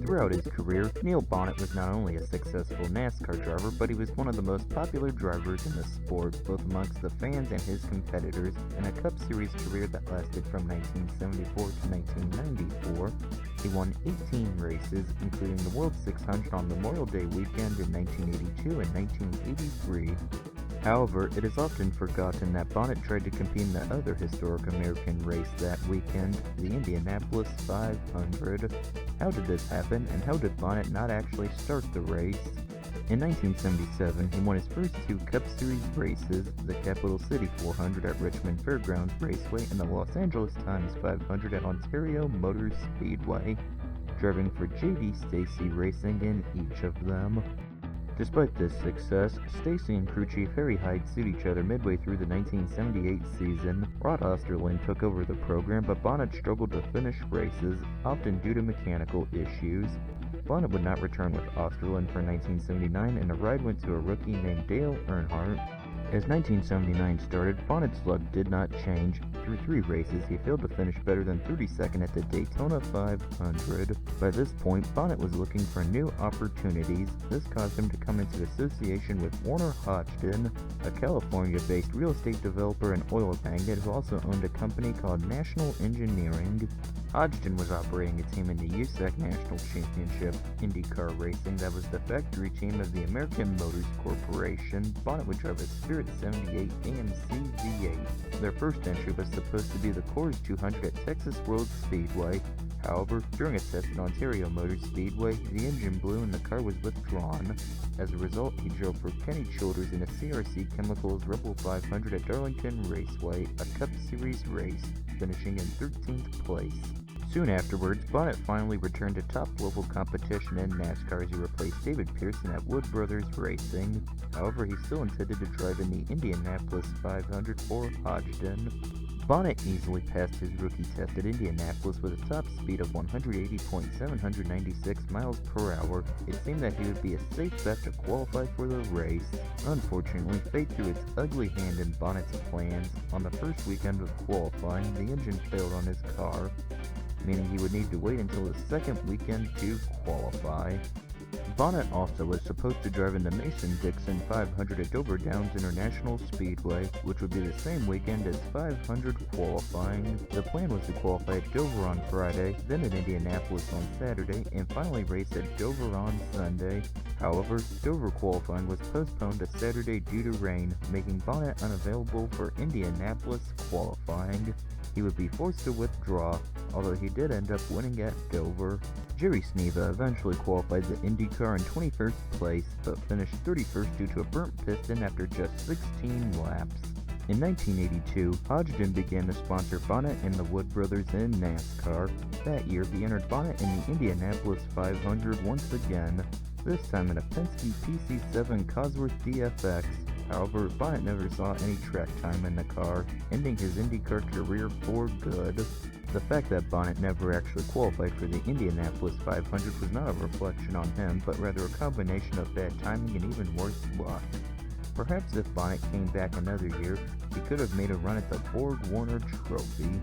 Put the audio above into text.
Throughout his career, Neil Bonnett was not only a successful NASCAR driver, but he was one of the most popular drivers in the sport, both amongst the fans and his competitors, in a Cup Series career that lasted from 1974 to 1994. He won 18 races, including the World 600 on Memorial Day weekend in 1982 and 1983. However, it is often forgotten that Bonnett tried to compete in the other historic American race that weekend, the Indianapolis 500. How did this happen, and how did Bonnett not actually start the race? In 1977, he won his first two Cup Series races, the Capital City 400 at Richmond Fairgrounds Raceway and the Los Angeles Times 500 at Ontario Motor Speedway, driving for J.D. Stacy Racing in each of them. Despite this success, Stacy and crew chief Harry Hyde sued each other midway through the 1978 season. Rod Osterlund took over the program, but Bonnett struggled to finish races, often due to mechanical issues. Bonnett would not return with Osterlund for 1979, and the ride went to a rookie named Dale Earnhardt. As 1979 started, Bonnett's luck did not change. Through 3 races, he failed to finish better than 32nd at the Daytona 500. By this point, Bonnett was looking for new opportunities. This caused him to come into association with Warner Hodgson, a California-based real estate developer and oil magnate who also owned a company called National Engineering. Hodgson was operating a team in the USAC National Championship IndyCar racing that was the factory team of the American Motors Corporation. Bonnett would drive a Spirit 78 AMC V8. Their first entry was supposed to be the Coors 200 at Texas World Speedway. However, during a test at Ontario Motor Speedway, the engine blew and the car was withdrawn. As a result, he drove for Kenny Childers in a CRC Chemicals Rebel 500 at Darlington Raceway, a Cup Series race, finishing in 13th place. Soon afterwards, Bonnett finally returned to top-level competition in NASCAR as he replaced David Pearson at Wood Brothers Racing. However, he still intended to drive in the Indianapolis 500 for Hodgson. Bonnett easily passed his rookie test at Indianapolis with a top speed of 180.796 miles per hour. It seemed that he would be a safe bet to qualify for the race. Unfortunately, fate threw its ugly hand in Bonnett's plans. On the first weekend of qualifying, the engine failed on his car, meaning he would need to wait until the second weekend to qualify. Bonnett also was supposed to drive in the Mason-Dixon 500 at Dover Downs International Speedway, which would be the same weekend as 500 qualifying. The plan was to qualify at Dover on Friday, then at Indianapolis on Saturday, and finally race at Dover on Sunday. However, Dover qualifying was postponed to Saturday due to rain, making Bonnett unavailable for Indianapolis qualifying. He would be forced to withdraw, although he did end up winning at Dover. Jerry Sneva eventually qualified the IndyCar in 21st place, but finished 31st due to a burnt piston after just 16 laps. In 1982, Hodgson began to sponsor Bonnett and the Wood Brothers in NASCAR. That year, he entered Bonnett in the Indianapolis 500 once again, this time in a Penske PC7 Cosworth DFX. However, Bonnett never saw any track time in the car, ending his IndyCar career for good. The fact that Bonnett never actually qualified for the Indianapolis 500 was not a reflection on him, but rather a combination of bad timing and even worse luck. Perhaps if Bonnett came back another year, he could have made a run at the Borg Warner Trophy.